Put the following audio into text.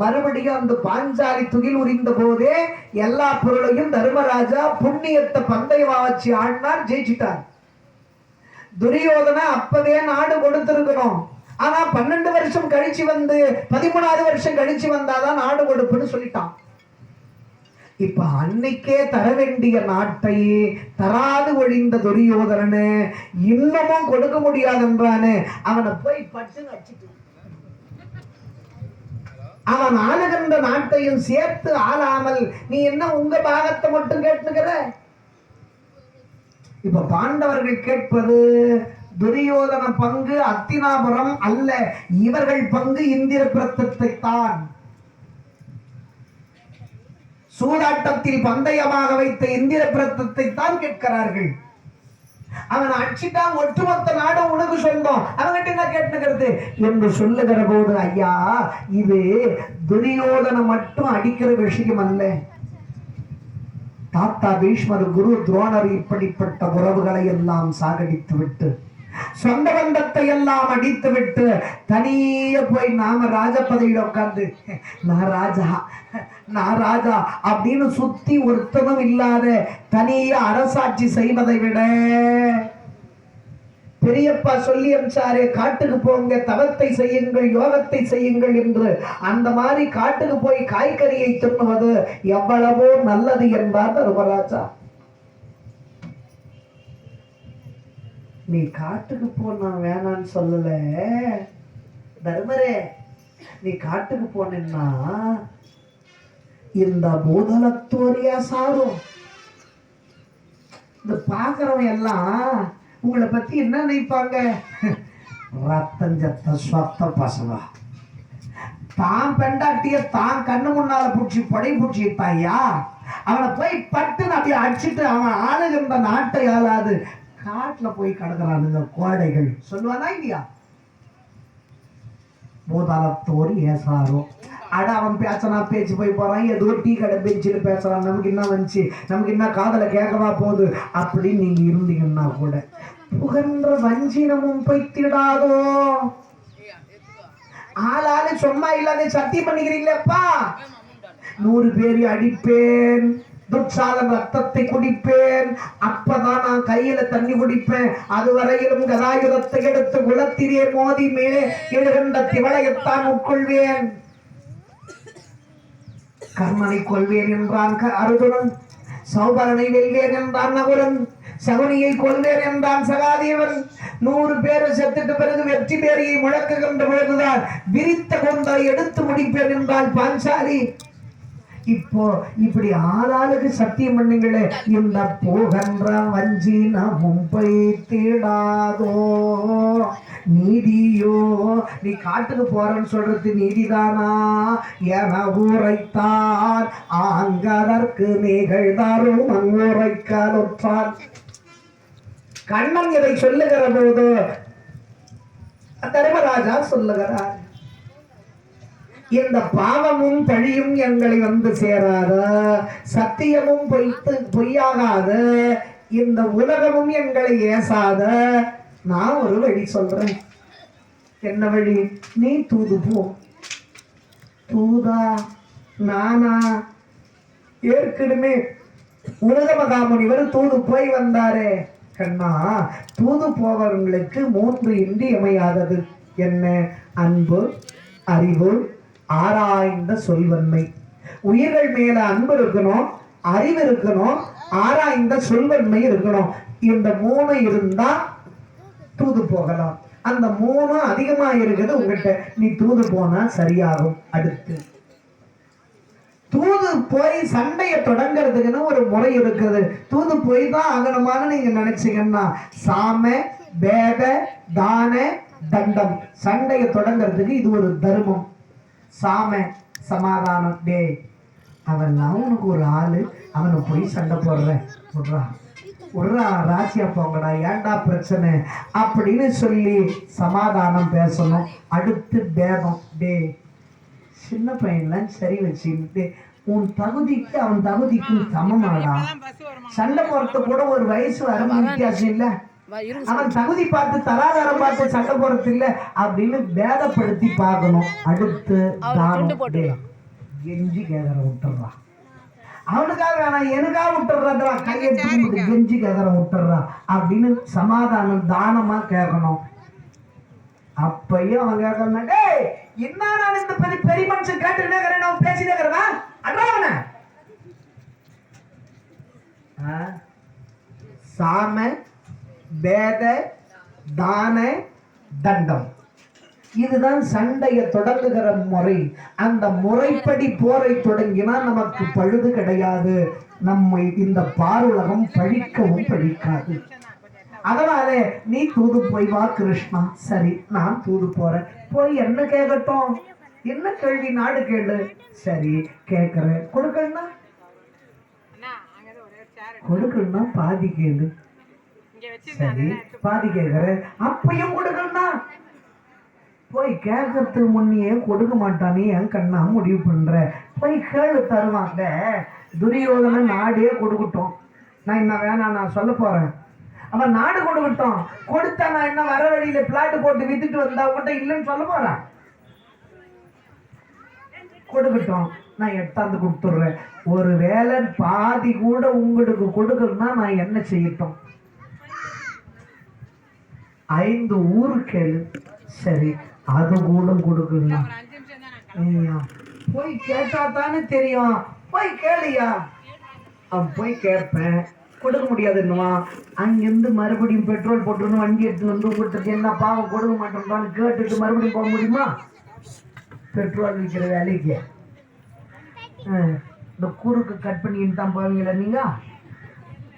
மறுபடியும் அந்த பாஞ்சாலி துகில் உரிந்த போதே எல்லா பொருளையும் தர்மராஜா புண்ணியத்தை பந்தயமா வச்சு ஆடினார், ஜெயிச்சிட்டார். துரியோதனை அப்பவே நாடு கொடுத்திருக்கணும். ஆனா 12 வருஷம் கழிச்சு வந்து 13வது வருஷம் கழிச்சு வந்தாதான் நாடு கொடுப்புன்னு சொல்லிட்டான். இப்ப அன்னைக்கே தர வேண்டிய நாட்டை தராது ஒழிந்த துரியோதனனு இன்னமும் கொடுக்க முடியாதுன்றானு அவனை போய் பட்டுன்னு வச்சுட்டு அவன் ஆளுகின்ற நாட்டையும் சேர்த்து ஆளாமல் நீ என்ன உங்க பாகத்தை மட்டும் கேட்டுக்கிற? இப்ப பாண்டவர்கள் கேட்பது துரியோதன பங்கு அத்தினாபுரம் அல்ல, இவர்கள் பங்கு இந்திரபிரத்தத்தை தான். சூதாட்டத்தில் பந்தயமாக வைத்த இந்திரபிரத்தத்தை தான் கேட்கிறார்கள். அவன் அடிச்சுட்டான், ஒட்டுமொத்த நாடும் உனக்கு சொந்தம், அவன்கிட்ட என்ன கேட்டுக்கிறது என்று சொல்லுகிற போது, ஐயா இது துரியோதனை மட்டும் அடிக்கிற விஷயம் அல்ல. தாத்தா பீஷ்மர், குரு துரோணர் இப்படிப்பட்ட உறவுகளை எல்லாம் சாகடித்து விட்டு, சொந்த பந்தத்தை எல்லாம் அடித்து விட்டு தனியே போய் நாம ராஜ பதவியில உட்கார்ந்து நான் ராஜா அப்படின்னு சுத்தி ஒருத்தனும் இல்லாத தனியே அரசாட்சி செய்வதை விட, பெரியப்பா சொல்லி அனுப்பிச்சாரே காட்டுக்கு போங்க, தவத்தை செய்யுங்கள், யோகத்தை செய்யுங்கள் என்று, அந்த மாதிரி காட்டுக்கு போய் காய்கறியை தின்னுவது எவ்வளவோ நல்லது என்றார் தர்மராஜா. நீ காட்டுக்கு போனா வேணான்னு சொல்லல தர்மரே, நீ காட்டுக்கு போனா இந்த பூதலத்தோரியா சாரும் இந்த பாக்குறவன் எல்லாம் உங்களை பத்தி என்ன நினைப்பாங்க? ரத்தஞ்சத்த சொத்த பசங்க தான் பெண்டாட்டிய தான் கண்ணு முன்னால பூச்சி படை பூச்சிட்டாயா, அவனை போய் பட்டுன்னு அப்படியே அடிச்சுட்டு அவன் ஆளுகின்ற நாட்டை ஆளாது காட்டுல போய் கிடக்குறானுங்க கோடைகள் சொல்லுவானா இல்லையா? பூதலத்தோர் ஏசாரோ அட அவன் பேசனா பேச்சு போய் போறான், ஏதோ டீ கடை பெஞ்சில் பேசுறான், நமக்கு என்ன வந்துச்சு, நமக்கு என்ன காதல கேட்கவா போகுது அப்படின்னு நீங்க இருந்தீங்கன்னா கூட புகன்ற வஞ்சினமும் பொய்த்திடாதோ. ஆளாளு சும்மா இல்லாத சத்தியம் பண்ணிக்கிறீங்களேப்பா, 100 பேரை அடிப்பேன், துர்சாதன் ரத்தத்தை குடிப்பேன், அப்பதான் நான் கையில தண்ணி குடிப்பேன், அதுவரையிலும் கதாயுதத்தை எடுத்து குலத்திலே மோதி மேலே எழுகின்ற திவளையத்தான் உட்கொள்வேன், கர்ணனை கொள்வேன் என்றான் அர்ஜுனன், சௌபரனை வெல்வேன் என்றான் நகுலன், சகுனியை கொள்வேன் என்றான் சகாதேவன். 100 பேரை செத்துட்டு பிறகு வெற்றி பேரையை முழக்குகின்ற பொழுதுதான் விரித்த கொண்டை எடுத்து முடிப்பேன் என்றால் பாஞ்சாலி. இப்போ இப்படி ஆளாளுக்கு சத்தியம் பண்ணுங்களே, இந்த போகன்ற வஞ்சினமும் பொய்த்திடாதோ நீதியோ. நீ காட்டுக்கு போறன்னு சொல்றது நீதிதானா என ஊரைத்தான் ஆங்கதற்கு நிகழ்ந்தாரும் அங்குரைக்காலுற்றான். கண்ணன் இதை சொல்லுகிற போது தர்மராஜா சொல்லுகிறார், இந்த பாவமும் பழியும் எங்களை வந்து சேராத, சத்தியமும் பொய்யாகாத, இந்த உலகமும் எங்களை ஏசாத, நான் ஒரு வழி சொல்றேன். என்ன வழி? நீ தூது போ. தூதா? நானா? ஏற்கனவே உலகமகாமுனிவர் தூது போய் வந்தாரே கண்ணா. தூது போவர்களுக்கு 3 இன்றியமையாதது. என்ன? அன்பு, அறிவு, ஆராய்ந்த சொல்வன்மை. உயிர்கள் மேல அன்பு இருக்கணும், அறிவு இருக்கணும், ஆராய்ந்த சொல்வன்மை இருக்கணும். இந்த 3 இருந்தா தூது போகலாம். அந்த 3 அதிகமா இருக்குது உங்ககிட்ட, நீ தூது போனா சரியாகும். அடுத்து தூது போய் சண்டைய தொடங்கிறதுக்குன்னு ஒரு முறை இருக்குது. தூது போய் தான் ஆகணுமான நீங்க நினைச்சீங்கன்னா சாம வேத தான தண்டம், சண்டைய தொடங்கிறதுக்கு இது ஒரு தர்மம். சாம சமாதானம், டே அவன்லாம் உனக்கு ஒரு ஆளு, அவனை போய் சண்டை போடுறேன் விட்றா ராசியா போங்கடா, ஏண்டா பிரச்சனை அப்படின்னு சொல்லி சமாதானம் பேசணும். அடுத்து பேதம், டே சின்ன பையன்லாம் சரி வச்சுக்கிட்டு உன் தகுதிக்கு அவன் தகுதிக்கு சமமாடா, சண்டை போறது கூட ஒரு வயசு வரம்பு வித்தியாசம் இல்ல, அவன் தகுதி பார்த்து தராதாரம் பார்த்து சண்டை போறது இல்ல அப்படின்னு பேதப்படுத்தி பார்க்கணும். அடுத்து கெஞ்சி கேதற விட்டுறான். அவனுக்காக வேணாம் எனக்காக விட்டுறா, கையெழுத்து கெஞ்சி கேதற விட்டுறா அப்படின்னு சமாதானம் தானமா கேட்கணும். அப்பையும் அவன் கேட்கணும், டேய் என்ன நான் இந்த பெரிய மனுஷன் கேட்டுக்கிட்டே இருக்கிறேன், நான் பேசிட்டே இருக்கிறேன் அட்ராவன சாம பேத தான தண்டம், இதுதான் சண்டையை தொடங்குகிற முறை. அந்த முறைப்படி போரை தொடங்கினா நமக்கு பழுது கிடையாது, நம்மை இந்த பாருலகம் பழிக்கவும் பழிக்காது. அதனால நீ தூது போய் வா கிருஷ்ணா. சரி நான் தூது போறேன், போய் என்ன கேட்கட்டும், என்ன கேள்வி நாடு கேளு. சரி கேட்கிறேன், கொடுக்கணும்னா கொடுக்கணும்னா பாதி கேளு. சரி பாதி கேட்கிறேன், அப்பையும் கொடுக்கணும்னா போய் கேட்கறதுக்கு முன்னையே கொடுக்க மாட்டானே என் கண்ணா முடிவு பண்ற, போய் கேளு தருவாங்க. துரியோதன நாடே கொடுக்கட்டும், நான் என்ன வேணாம் நான் சொல்ல போறேன். அவன் நாடு கொடுக்கட்டும், கொடுத்தா நான் என்ன வர வழியில பிளாட் போட்டு வித்துட்டு வந்தா உங்கள்கிட்ட இல்லைன்னு சொல்ல போறேன். கொடுக்கட்டும், நான் எட்டாந்து கொடுத்துடுறேன். ஒரு வேலை பாதி கூட உங்களுக்கு கொடுக்கணும்னா நான் என்ன செய்யட்டும்? 5 ஊரு கேளு. சரி அது கூட கொடுக்கணும். போய் கேட்டா தானே தெரியும், போய் கேளியா. அவன் போய் கேட்பேன், கொடுக்க முடியாது என்னவா, அங்கிருந்து மறுபடியும் பெட்ரோல் போட்டுருன்னு வண்டி எடுத்துன்னு வந்து கொடுத்துட்டு என்ன பாவம் கொடுக்க மாட்டேன்றான்னு கேட்டுட்டு மறுபடியும் போக முடியுமா? பெட்ரோல் விற்கிற வேலைக்கு இந்த குறுக்கு கட் பண்ணிட்டு தான் போவீங்களா நீங்க?